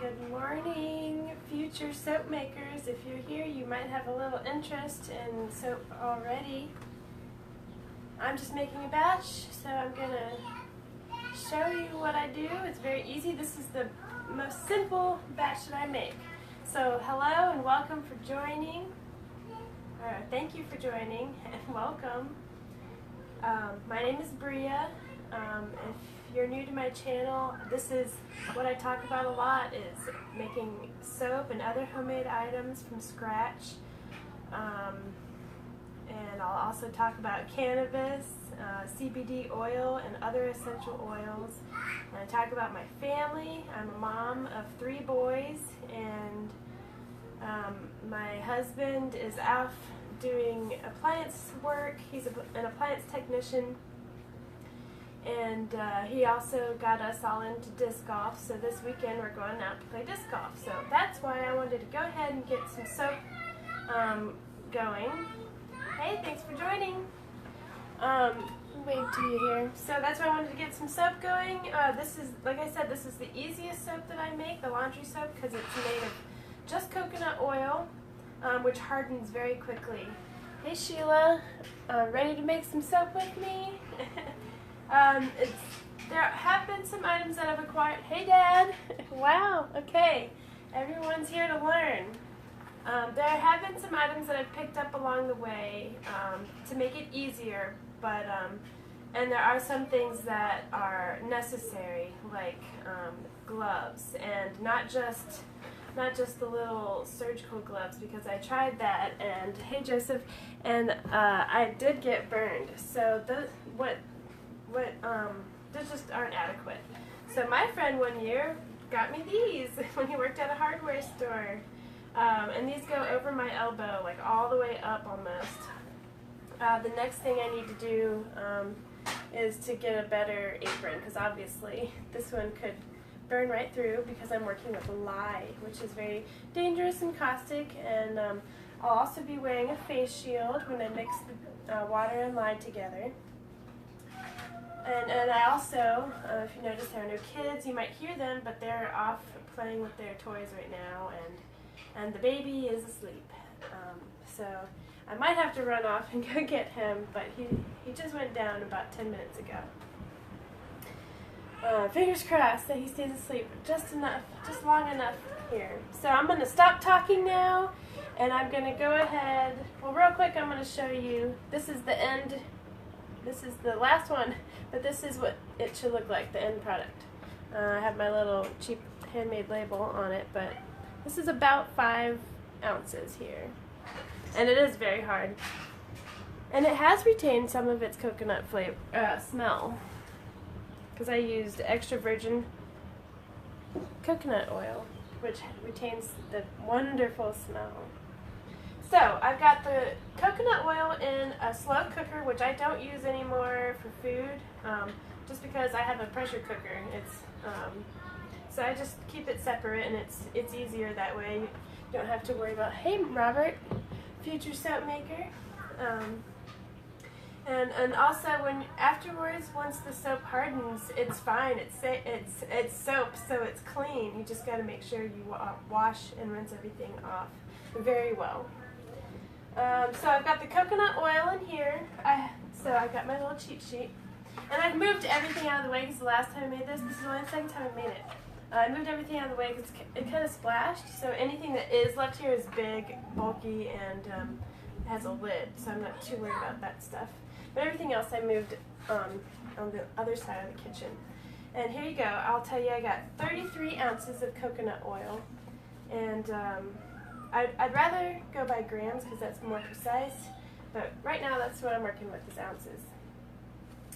Good morning, future soap makers. If you're here, you might have a little interest in soap already. I'm just making a batch, so I'm going to show you what I do. It's very easy. This is the most simple batch that I make. So hello and welcome for joining. Thank you for joining and welcome. My name is Bria. If you're new to my channel, this is what I talk about a lot, is making soap and other homemade items from scratch. And I'll also talk about cannabis, CBD oil, and other essential oils. And I talk about my family. I'm a mom of 3 boys, and my husband is off doing appliance work. He's an appliance technician. And he also got us all into disc golf, so this weekend we're going out to play disc golf. So that's why I wanted to go ahead and get some soap going. Hey, thanks for joining. Wave to you here. So that's why I wanted to get some soap going. This is, like I said, this is the easiest soap that I make, the laundry soap, because it's made of just coconut oil, which hardens very quickly. Hey Sheila, ready to make some soap with me? There have been some items that I've acquired. Hey Dad! Wow, okay. Everyone's here to learn. There have been some items that I've picked up along the way to make it easier, but and there are some things that are necessary, like gloves, and not just the little surgical gloves, because I tried that, and hey Joseph, and I did get burned. So those just aren't adequate. So my friend one year got me these when he worked at a hardware store. And these go over my elbow, like all the way up almost. The next thing I need to do is to get a better apron, because obviously this one could burn right through because I'm working with lye, which is very dangerous and caustic. And I'll also be wearing a face shield when I mix the water and lye together. And I also, if you notice, there are no kids. You might hear them, but they're off playing with their toys right now, and the baby is asleep. So I might have to run off and go get him, but he just went down about 10 minutes ago. Fingers crossed that he stays asleep just long enough here. So I'm going to stop talking now, and I'm going to go ahead. Well, real quick, I'm going to show you. This is the end. This is the last one, but this is what it should look like, the end product. I have my little cheap handmade label on it, but this is about 5 ounces here. And it is very hard. And it has retained some of its coconut flavor, smell, because I used extra virgin coconut oil, which retains the wonderful smell. So I've got the coconut oil in a slow cooker, which I don't use anymore for food, just because I have a pressure cooker. So I just keep it separate, and it's easier that way. You don't have to worry about. Hey Robert, future soap maker. And also afterwards, once the soap hardens, it's fine. It's soap, so it's clean. You just got to make sure you wash and rinse everything off very well. So I've got the coconut oil in here. So I've got my little cheat sheet. And I've moved everything out of the way because the last time I made this is only the second time I made it. I moved everything out of the way because it kind of splashed. So anything that is left here is big, bulky, and has a lid. So I'm not too worried about that stuff. But everything else I moved on the other side of the kitchen. And here you go. I'll tell you, I got 33 ounces of coconut oil. And I'd rather go by grams because that's more precise, but right now that's what I'm working with, is ounces.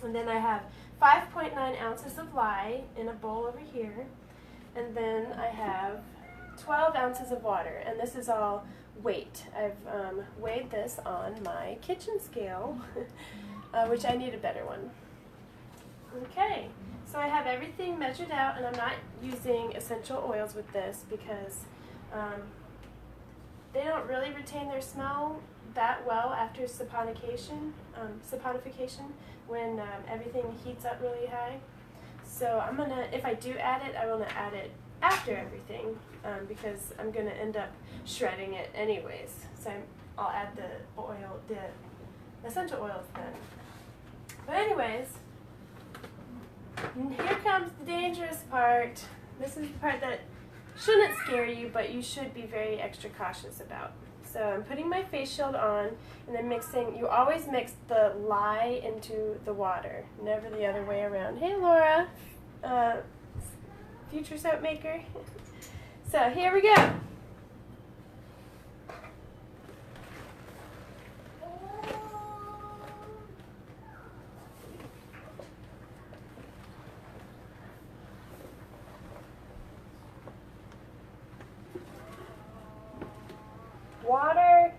And then I have 5.9 ounces of lye in a bowl over here, and then I have 12 ounces of water, and this is all weight. I've weighed this on my kitchen scale, which I need a better one. Okay, so I have everything measured out, and I'm not using essential oils with this because they don't really retain their smell that well after saponification, when everything heats up really high. So I'm gonna, if I do add it, I want to add it after everything because I'm going to end up shredding it anyways. So I'll add the oil, the essential oils then. But anyways, here comes the dangerous part. This is the part that shouldn't scare you, but you should be very extra cautious about. So I'm putting my face shield on and then mixing. You always mix the lye into the water, never the other way around. Hey Laura, future soap maker. So here we go. Water.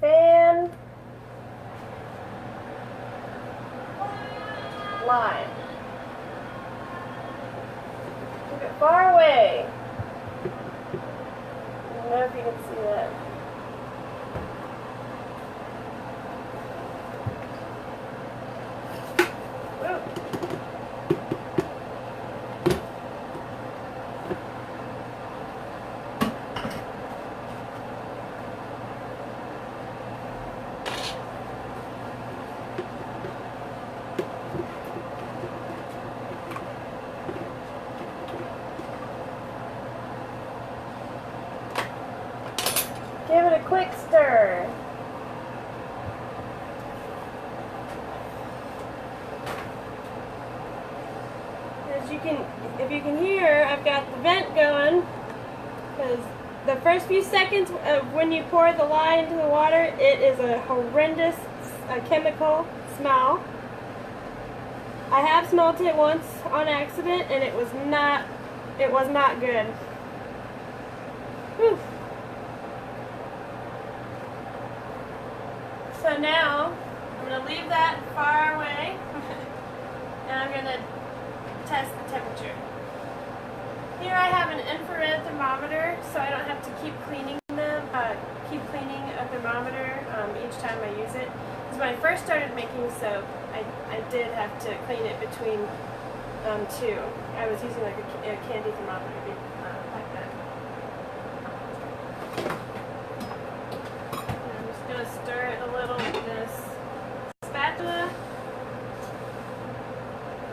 Fan. Lime. Keep it far away. I don't know if you can see that. Give it a quick stir. As you can, if you can hear, I've got the vent going because the first few seconds of when you pour the lye into the water, it is a horrendous chemical smell. I have smelled it once on accident, and it was not good. Whew. So now, I'm going to leave that far away, and I'm going to test the temperature. Here I have an infrared thermometer, so I don't have to keep cleaning a thermometer each time I use it. Because when I first started making soap, I did have to clean it between two. I was using like a candy thermometer like that. I'm just going to stir it a little with this spatula.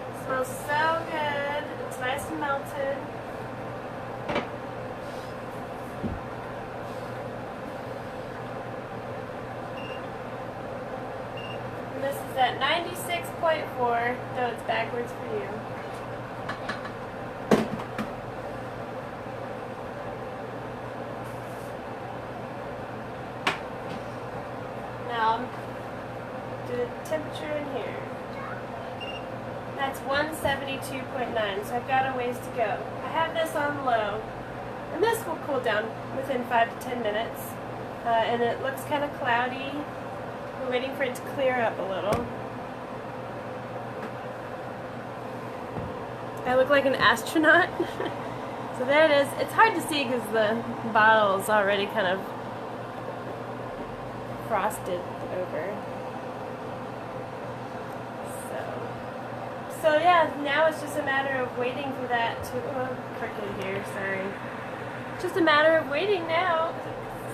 It smells so good. It's nice and melted. And this is at 96.4, though it's backwards for you. Now, do the temperature in here. That's 172.9, so I've got a ways to go. I have this on low, and this will cool down within 5 to 10 minutes. And it looks kind of cloudy. We're waiting for it to clear up a little. I look like an astronaut. So there it is. It's hard to see because the bottle is already kind of frosted over. So yeah, now it's just a matter of waiting for that to, crooked here, sorry. It's just a matter of waiting now.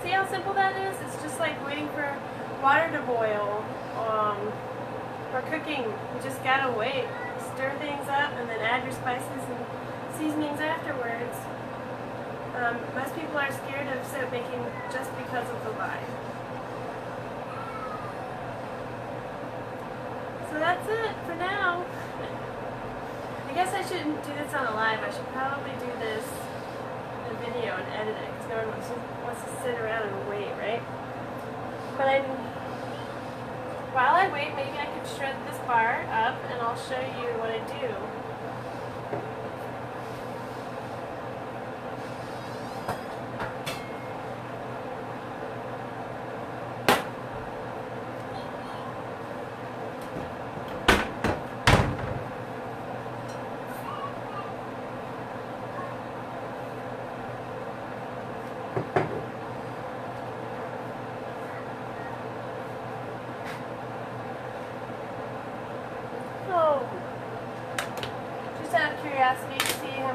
See how simple that is? It's just like waiting for water to boil, or cooking. You just gotta wait. Stir things up and then add your spices and seasonings afterwards. Most people are scared of soap making just because of the lye. So that's it for now. I guess I shouldn't do this on a live. I should probably do this in a video and edit it because no one wants to sit around and wait, right? But while I wait, maybe I could shred this bar up and I'll show you what I do.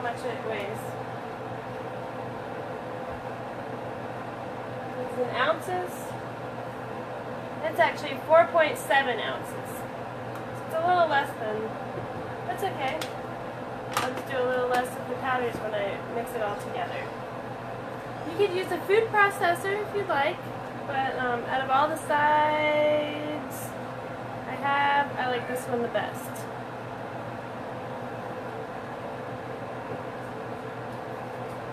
much it weighs. It's in ounces. It's actually 4.7 ounces. So it's a little less than, that's okay. I'll just do a little less of the powders when I mix it all together. You could use a food processor if you'd like, but out of all the sides I like this one the best.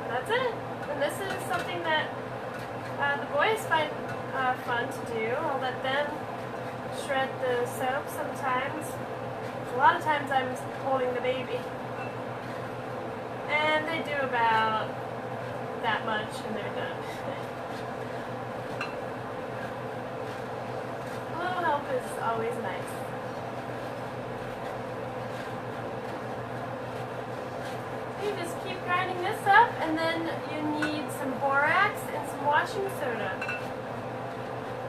That's it. And this is something that the boys find fun to do. I'll let them shred the soap sometimes. A lot of times I'm holding the baby. And they do about that much and they're done. A little help is always nice. You just keep grinding this up, and then you need some borax and some washing soda.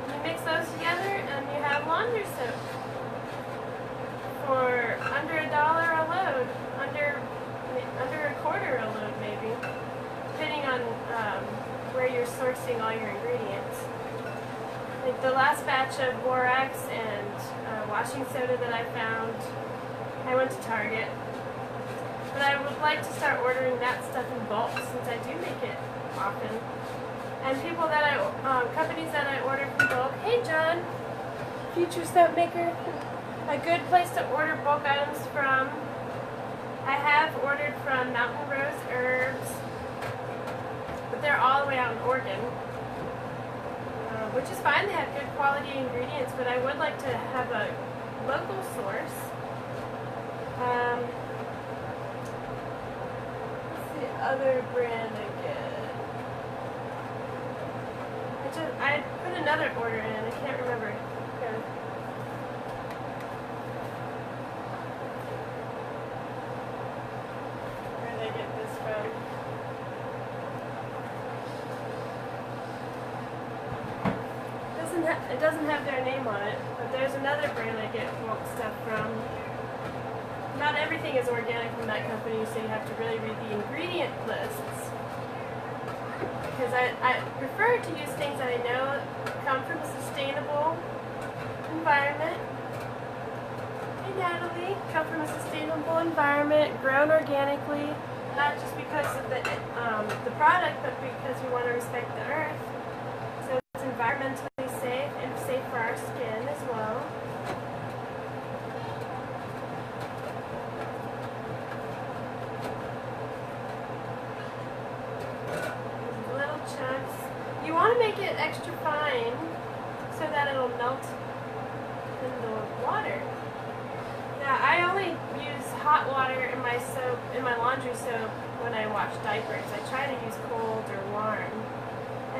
You mix those together and you have laundry soap for under $1 a load, under a quarter a load maybe, depending on where you're sourcing all your ingredients. Like the last batch of borax and washing soda that I found, I went to Target. But I would like to start ordering that stuff in bulk since I do make it often. And people that companies that I order from bulk, hey John, future soap maker, a good place to order bulk items from. I have ordered from Mountain Rose Herbs, but they're all the way out in Oregon, which is fine. They have good quality ingredients, but I would like to have a local source. Other brand again. I put another order in. I can't remember. Where did I get this from? It doesn't have their name on it, but there's another brand I get bulk stuff from. Not everything is organic from that company, so you have to really read the ingredient lists. Because I prefer to use things that I know come from a sustainable environment. Hey Natalie, come from a sustainable environment, grown organically, not just because of the product, but because we want to respect the earth. So it's environmentally safe and safe for our skin as well. You want to make it extra fine so that it'll melt in the water. Now I only use hot water in my soap, in my laundry soap when I wash diapers. I try to use cold or warm.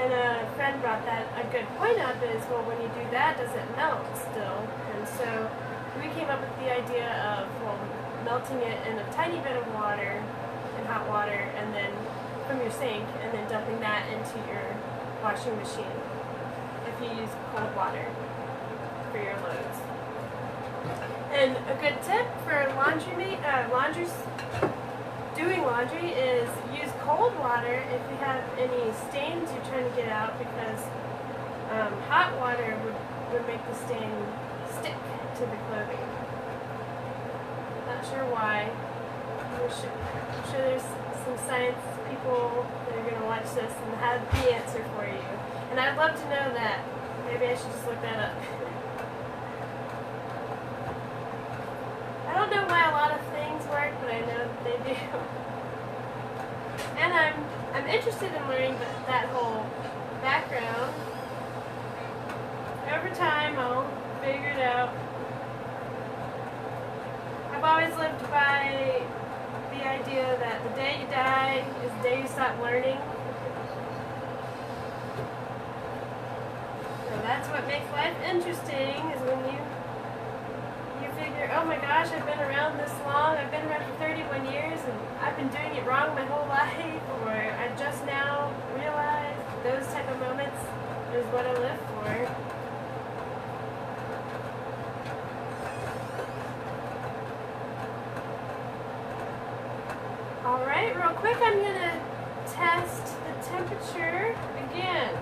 And a friend brought that a good point up is, well, when you do that, does it melt still? And so we came up with the idea of, well, melting it in a tiny bit of water, in hot water, and then from your sink, and then dumping that into your washing machine if you use cold water for your loads. And a good tip for doing laundry is use cold water if you have any stains you're trying to get out, because hot water would make the stain stick to the clothing. Not sure why. I'm sure there's some science people that are going to watch this and have the answer for you. And I'd love to know that. Maybe I should just look that up. I don't know why a lot of things work, but I know that they do. And I'm interested in learning that whole background. Over time, I'll figure it out. I've always lived by the idea that the day you die is the day you stop learning. So that's what makes life interesting, is when you figure, oh my gosh, I've been around this long, I've been around for 31 years and I've been doing it wrong my whole life, or I just now realized. Those type of moments is what I live for. Alright, real quick, I'm going to test the temperature again.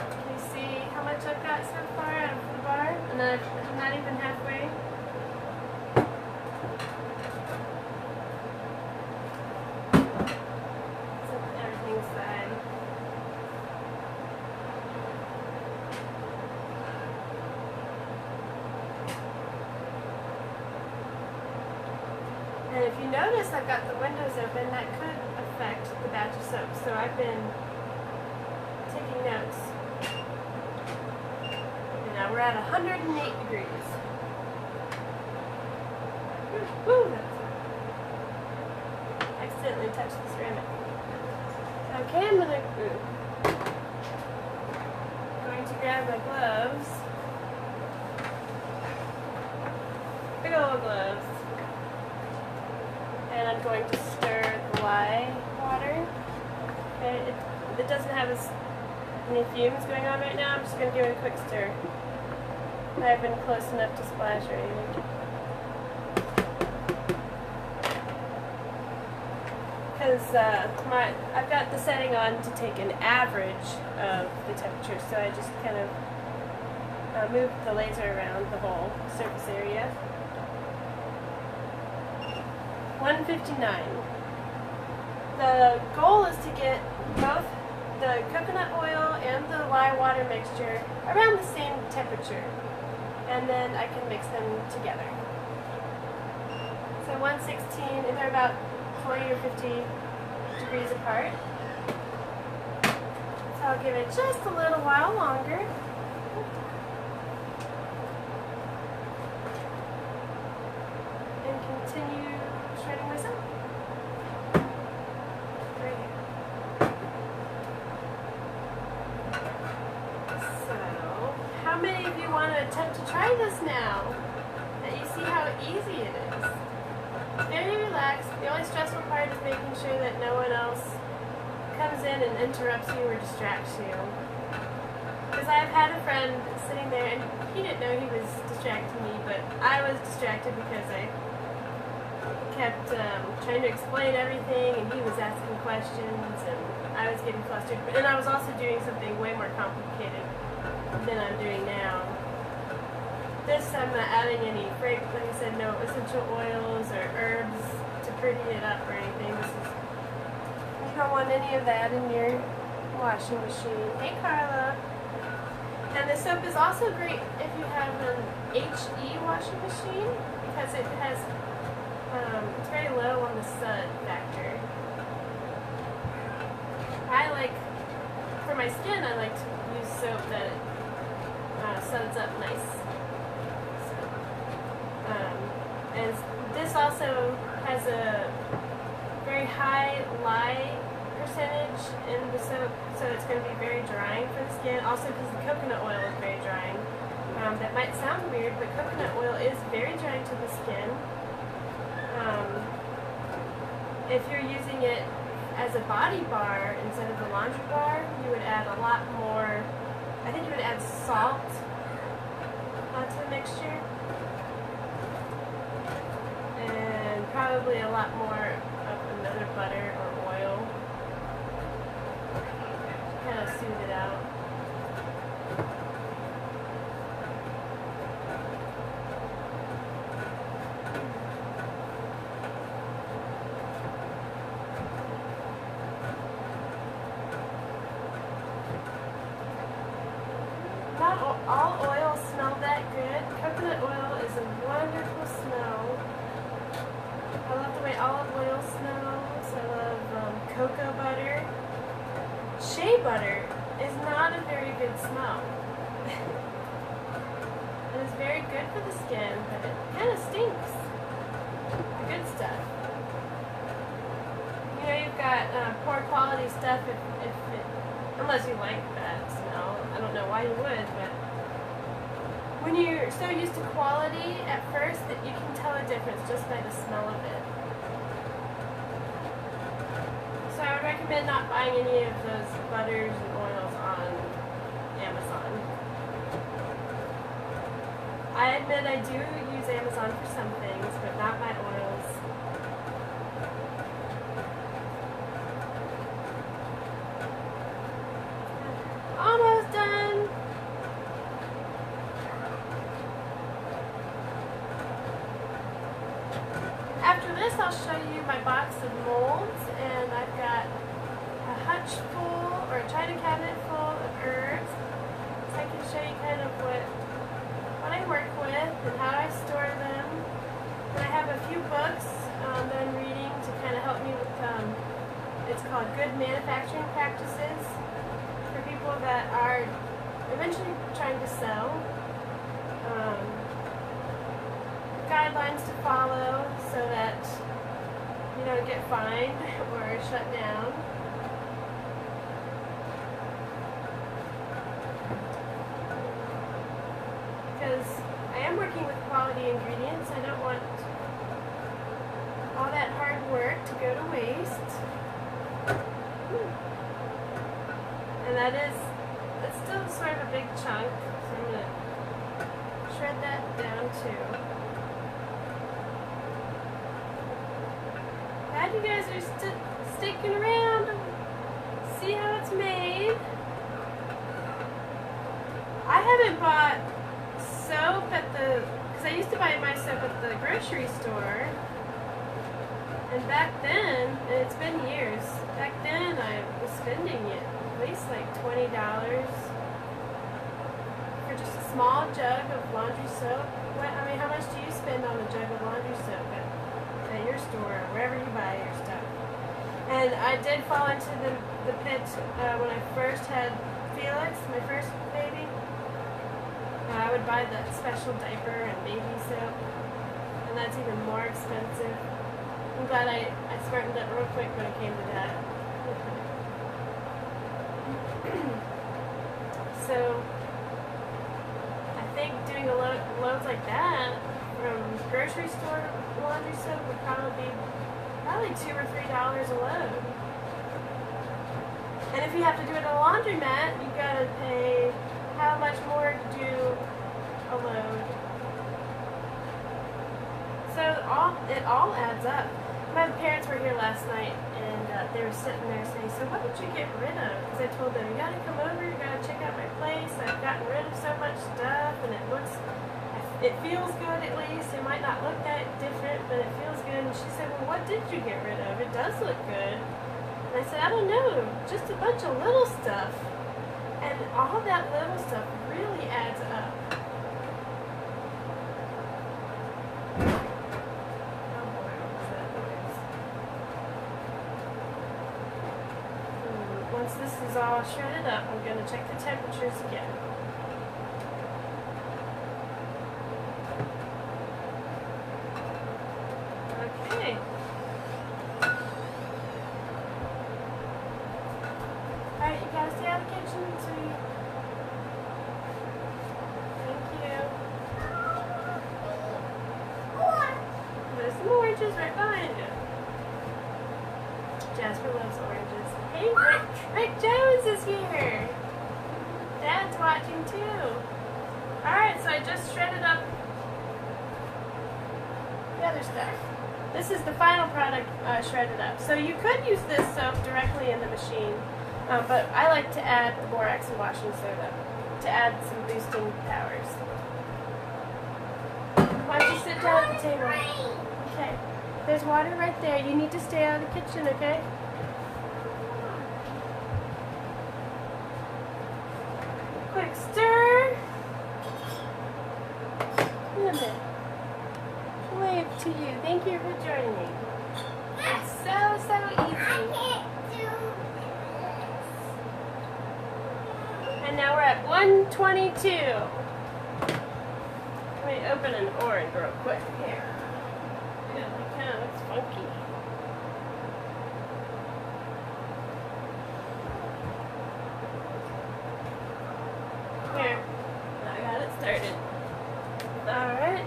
Can you see how much I've got so far out of the bar? And I'm not even halfway. So everything's side. And if you notice, I've got the windows open. That could affect the batch of soap. So I've been taking notes. And now we're at 108 degrees. Woo! Accidentally touched the ceramic. Okay, I'm going to grab my gloves. Big old gloves. And I'm going to stir the lye water. Okay, it doesn't have any fumes going on right now. I'm just going to give it a quick stir. I haven't been close enough to splash or anything. Because I've got the setting on to take an average of the temperature, so I just kind of move the laser around the whole surface area. 159. The goal is to get both the coconut oil and the lye water mixture around the same temperature, and then I can mix them together. So 116, and they're about 40 or 50 degrees apart. So I'll give it just a little while longer. And continue shredding myself. Right here. So, how many of you want to attempt to try this now? That you see how easy it is. Very relaxed. The only stressful part is making sure that no one else comes in and interrupts you or distracts you. Because I've had a friend sitting there and he didn't know he was distracting me, but I was distracted because I kept trying to explain everything and he was asking questions and I was getting flustered. And I was also doing something way more complicated than I'm doing now. This, I'm not adding any fragrance, like I said, no essential oils or herbs to pretty it up or anything. This is, you don't want any of that in your washing machine. Hey, Carla. And the soap is also great if you have an HE washing machine because it has, it's very low on the sud factor. For my skin, I like to use soap that suds up nice. And this also has a very high lye percentage in the soap, so it's going to be very drying for the skin. Also because the coconut oil is very drying. That might sound weird, but coconut oil is very drying to the skin. If you're using it as a body bar instead of a laundry bar, you would add a lot more, I think you would add salt onto the mixture. And probably a lot more of another butter or oil to kind of soothe it out. Not all oils smell that good. Coconut oil is a wonderful smell. I love the way olive oil smells. I love cocoa butter. Shea butter is not a very good smell. It is very good for the skin, but it kind of stinks. The good stuff. You know, you've got poor quality stuff unless you like that smell. I don't know why you would, but when you're so used to quality at first that you can tell a difference just by the smell of it. So I would recommend not buying any of those butters and oils on Amazon. I admit I do use Amazon for some things, but not my oils. this, I'll show you my box of molds, and I've got a hutch full, or a china cabinet full of herbs. So I can show you kind of what I work with and how I store them. And I have a few books that I'm reading to kind of help me with, it's called Good Manufacturing Practices for people that are eventually trying to sell. Guidelines to follow so that you don't get fined or shut down. Because I am working with quality ingredients, I don't want all that hard work to go to waste. And that's still sort of a big chunk, so I'm going to shred that down too. Glad you guys are sticking around to see how it's made. I haven't bought soap because I used to buy my soap at the grocery store. And back then, and it's been years, back then I was spending it at least like $20 for just a small jug of laundry soap. I mean, how much do you spend on a jug of laundry soap at your store, or wherever you buy your stuff? And I did fall into the pit when I first had Felix, my first baby. I would buy the special diaper and baby soap, and that's even more expensive. I'm glad I smartened up real quick when it came to that. So I think doing loads like that from grocery store laundry soap would probably be $2 or $3 a load. And if you have to do it at a laundromat, you gotta pay how much more to do a load. So it all adds up. My parents were here last night, and they were sitting there saying, "So what did you get rid of?" Because I told them, "You gotta come over, you gotta check out my place. I've gotten rid of so much stuff, and it feels good at least. It might not look that different, but it feels good." And she said, "Well, what did you get rid of? It does look good." And I said, "I don't know, just a bunch of little stuff." And all that little stuff really adds up. Once this is all shredded up, I'm going to check the temperatures again. Okay. Alright, you gotta stay out of the kitchen so you... Thank you. There's some oranges right behind you. Jasper loves oranges. Hey, Rick Jones is here. Dad's watching too. Alright, so I just shredded up the other stuff. This is the final product shredded up. So you could use this soap directly in the machine, but I like to add the borax and washing soda to add some boosting powers. Why don't you sit down at the table? Okay. There's water right there. You need to stay out of the kitchen, okay? Quick stir. A little bit. Wave to you. Thank you for joining me. It's so easy. And now we're at 122. Let me open an orange real quick here. Yeah, it kind of looks funky. Here, I got it started. Alright.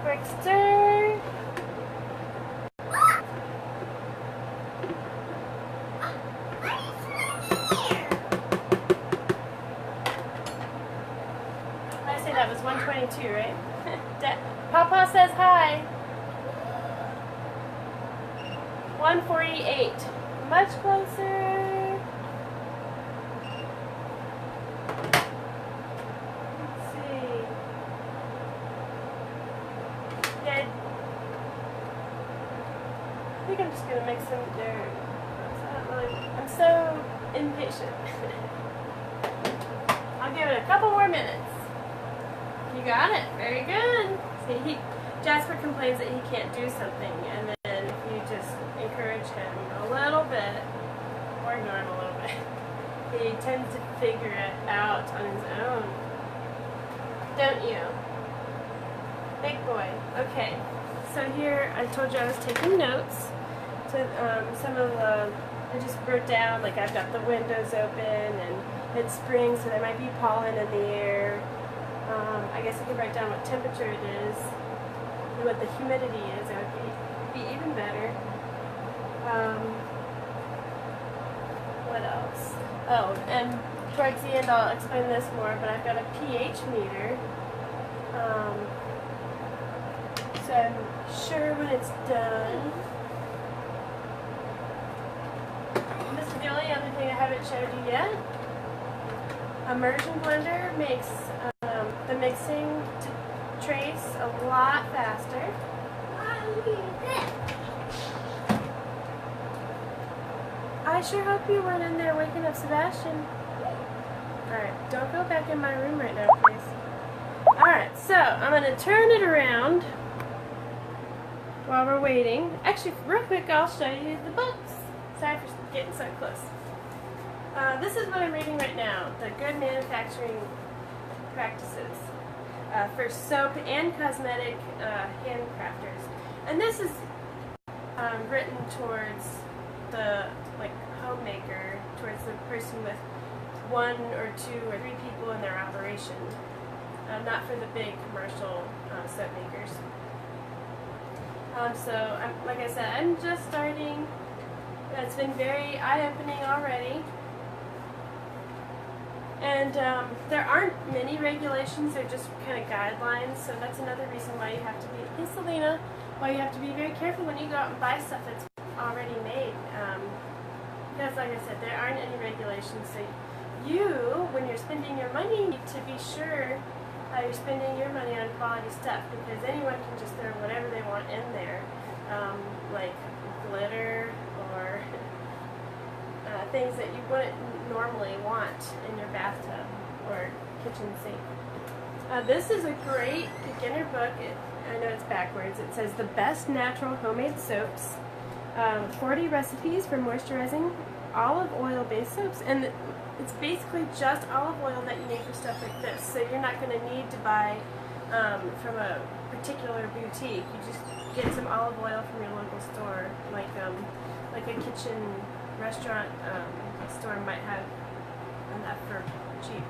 Quick stir. I say that was 122, right? Papa says hi. 148. Much closer. Let's see. I think I'm just gonna make some dirt. I'm so impatient. I'll give it a couple more minutes. You got it. Very good. See, Jasper complains that he can't do something, and then if you just encourage him a little bit, or ignore him a little bit, he tends to figure it out on his own. Don't you? Big boy. Okay. So here, I told you I was taking notes. So some of the, I just wrote down, like I've got the windows open and it's spring, so there might be pollen in the air. I guess I could write down what temperature it is and what the humidity is. That would be even better. What else? Oh, and towards the end I'll explain this more, but I've got a pH meter. So I'm sure when it's done. This is the only other thing I haven't showed you yet. Immersion blender makes the mixing trace a lot faster. I sure hope you weren't in there waking up Sebastian. Alright, don't go back in my room right now, please. Alright, so I'm going to turn it around while we're waiting. Actually, real quick, I'll show you the books. Sorry for getting so close. This is what I'm reading right now, The Good Manufacturing Practices for Soap and Cosmetic Handcrafters. And this is written towards the homemaker, towards the person with 1 or 2 or 3 people in their operation, not for the big commercial soap makers. So, like I said, I'm just starting. It's been very eye-opening already. And there aren't many regulations, they're just kind of guidelines, so that's another reason why you have to be, hey Selena, why you have to be very careful when you go out and buy stuff that's already made. Because like I said, there aren't any regulations, so you, when you're spending your money, need to be sure you're spending your money on quality stuff, because anyone can just throw whatever they want in there, like glitter or things that you wouldn't normally want in your bathtub or kitchen sink. This is a great beginner book. I know it's backwards. It says The Best Natural Homemade Soaps, 40 recipes for moisturizing olive oil-based soaps. And it's basically just olive oil that you need for stuff like this. So you're not going to need to buy from a particular boutique. You just get some olive oil from your local store, like a kitchen restaurant store might have enough for cheap.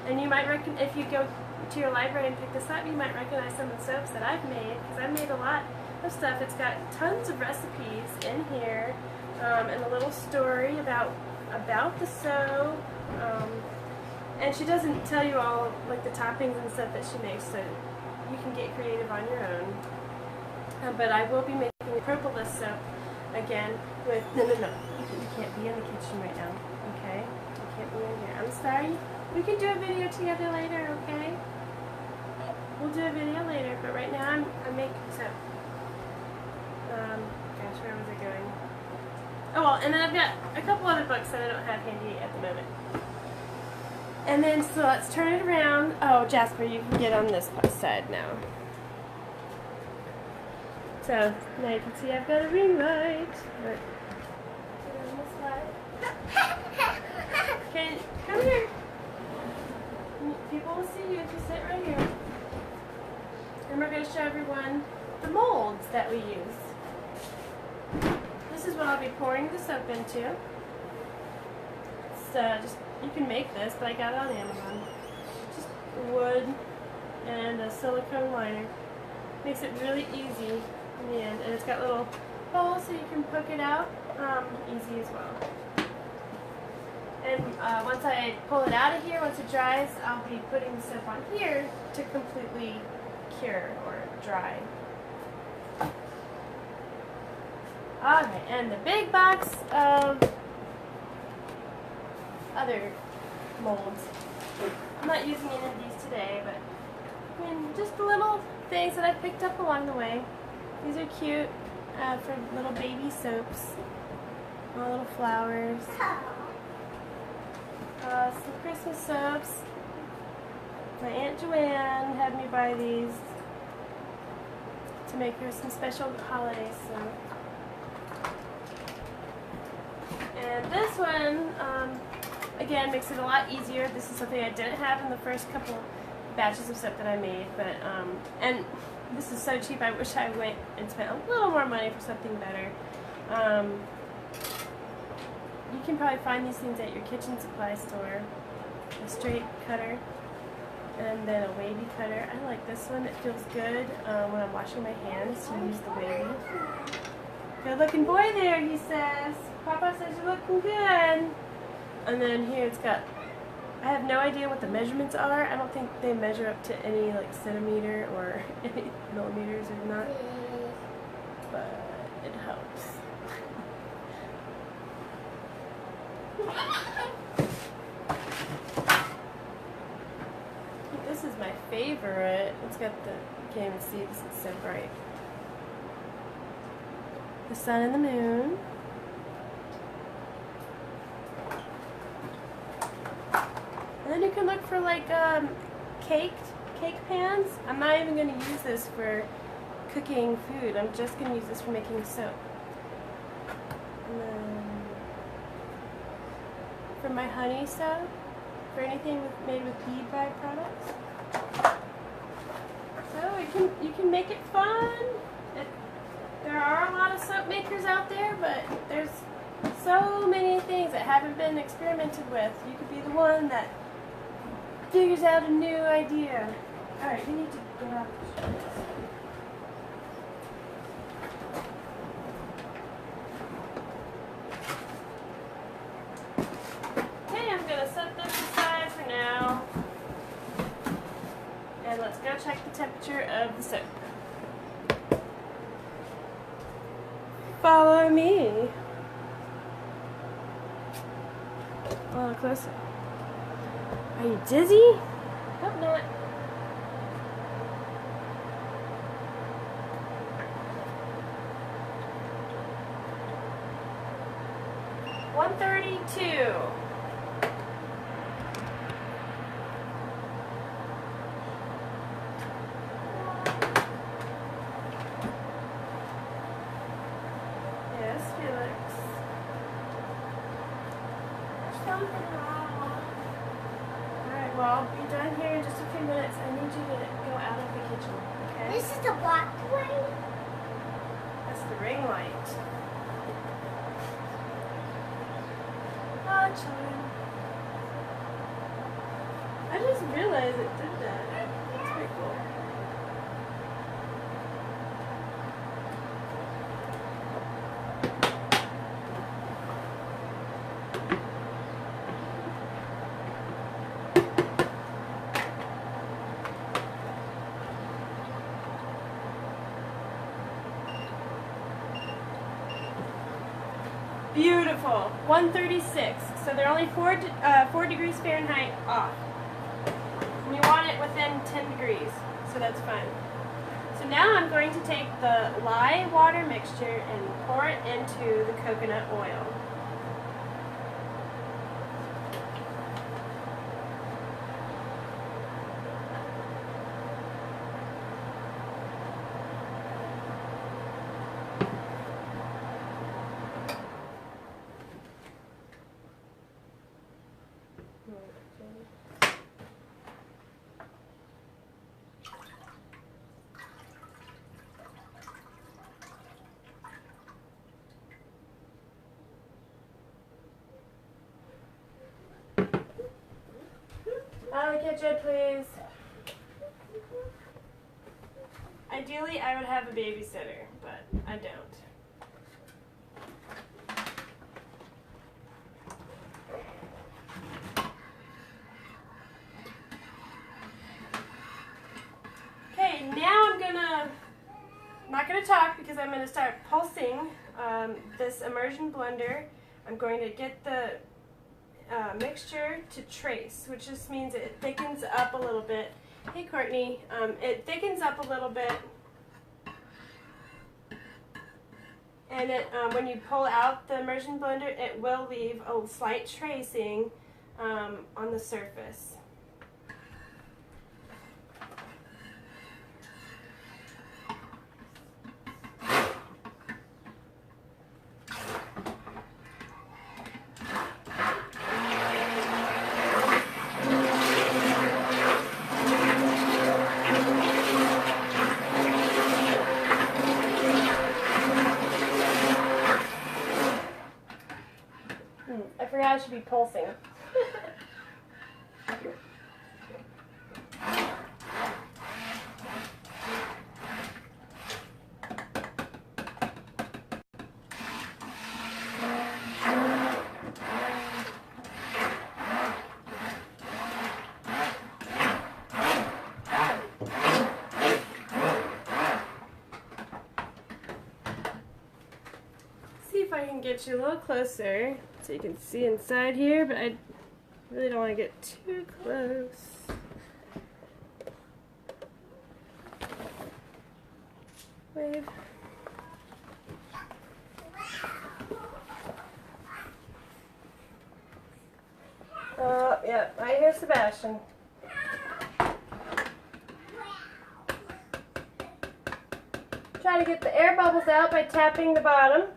And you might if you go to your library and pick this up, you might recognize some of the soaps that I've made, because I've made a lot of stuff. It's got tons of recipes in here, and a little story about the soap. And she doesn't tell you all like the toppings and stuff that she makes, so you can get creative on your own. But I will be making a propolis soap again with, no, you can't be in the kitchen right now, okay? You can't be in here. I'm sorry. We can do a video together later, okay? We'll do a video later, but right now I'm making soap. Gosh, where was I going? Oh well, and then I've got a couple other books that I don't have handy at the moment. And then, so let's turn it around. Oh, Jasper, you can get on this side now. So, now you can see I've got a ring light. Get on this side. Okay, come here. People will see you if you sit right here. And we're going to show everyone the molds that we use. This is what I'll be pouring the soap into. So, you can make this, but I got it on Amazon. Just wood and a silicone liner. Makes it really easy in the end, and it's got little holes so you can poke it out easy as well. And once I pull it out of here, once it dries, I'll be putting the soap on here to completely cure or dry. Okay, and the big box of other molds. I'm not using any of these today, but I mean, just the little things that I picked up along the way. These are cute for little baby soaps. All little flowers. Some Christmas soaps. My Aunt Joanne had me buy these to make her some special holiday soap. And this one, again, makes it a lot easier. This is something I didn't have in the first couple batches of soap that I made, but and this is so cheap. I wish I went and spent a little more money for something better. You can probably find these things at your kitchen supply store. A straight cutter and then a wavy cutter. I like this one. It feels good when I'm washing my hands to use the wavy. Good looking boy there, he says. Papa says you're looking good. And then here it's got, I have no idea what the measurements are. I don't think they measure up to any like centimeter or any millimeters or not. But it helps. This is my favorite. It's got the, you can't even see this, it's so bright. The sun and the moon. And then you can look for like cake pans. I'm not even going to use this for cooking food. I'm just going to use this for making soap. And then for my honey soap, for anything made with bee byproducts. So you can make it fun. There are a lot of soap makers out there, but there's so many things that haven't been experimented with. You could be the one that figures out a new idea. Alright, we need to go out. Okay, I'm going to set this aside for now. And let's go check the temperature of the soap. Follow me. A little closer. Are you dizzy? Hope not. $132. Yes, Felix. There's something wrong. Alright, well, I'll be done here in just a few minutes. I need you to go out of the kitchen, okay? This is the black one? That's the ring light. Oh, children. I just realized it did that. That's pretty cool. Beautiful. 136. So they're only 4 degrees Fahrenheit off. And you want it within 10 degrees, so that's fine. So now I'm going to take the lye water mixture and pour it into the coconut oil. Kitchen, please. Ideally, I would have a babysitter, but I don't. Okay, now I'm not gonna talk because I'm gonna start pulsing this immersion blender. I'm going to get the mixture to trace, which just means it thickens up a little bit. Hey Courtney, it thickens up a little bit And when you pull out the immersion blender, it will leave a slight tracing on the surface. I forgot I should be pulsing. See if I can get you a little closer so you can see inside here, but I really don't want to get too close. Wave. Oh, yeah, I hear Sebastian. Try to get the air bubbles out by tapping the bottom.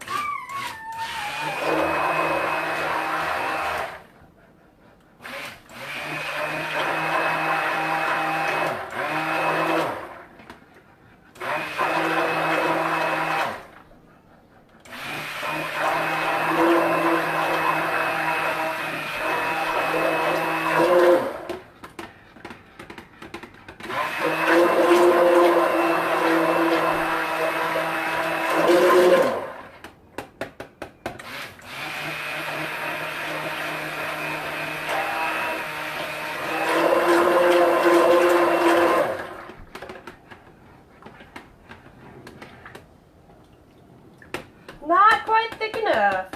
Not quite thick enough.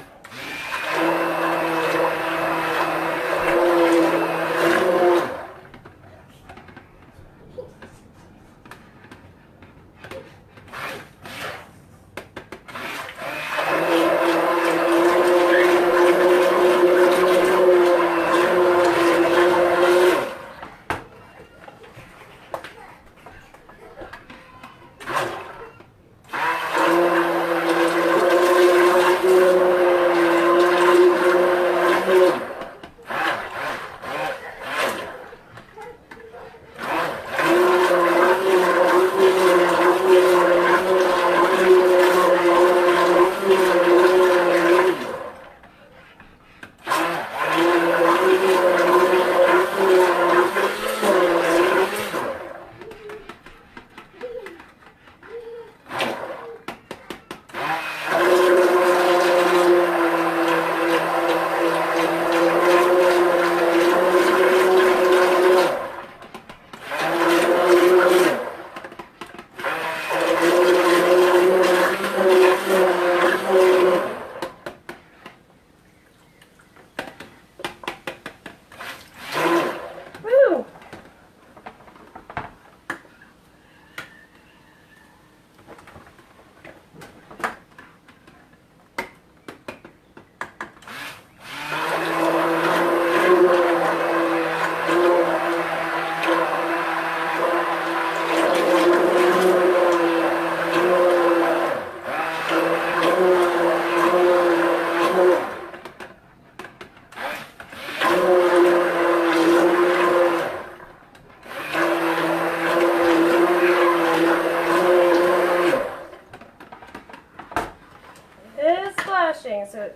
So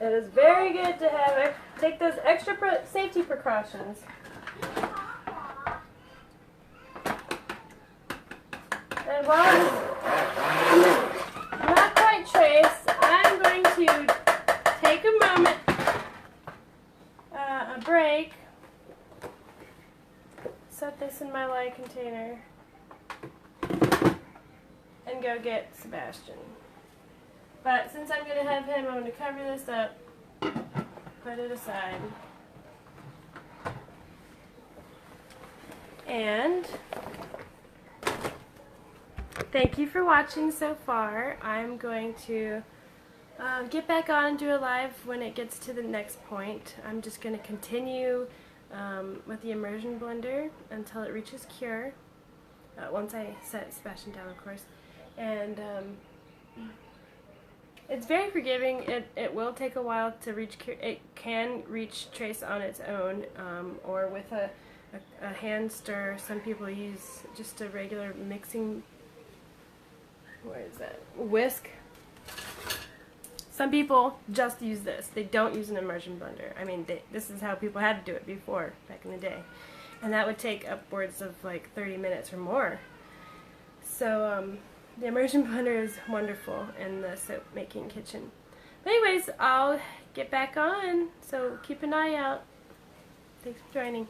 it is very good to have take those extra safety precautions. And while it's not quite traced, I'm going to take a moment, a break, set this in my light container, and go get Sebastian. But since I'm going to have him, I'm going to cover this up, put it aside. And thank you for watching so far. I'm going to get back on and do a live when it gets to the next point. I'm just going to continue with the immersion blender until it reaches cure. Once I set Sebastian down, of course. And it's very forgiving. It will take a while to reach cure. It can reach trace on its own, or with a hand stir. Some people use just a regular mixing, what is that, whisk. Some people just use this. They don't use an immersion blender. I mean, this is how people had to do it before, back in the day. And that would take upwards of like 30 minutes or more. So the immersion blender is wonderful in the soap making kitchen. But anyways, I'll get back on, so keep an eye out. Thanks for joining.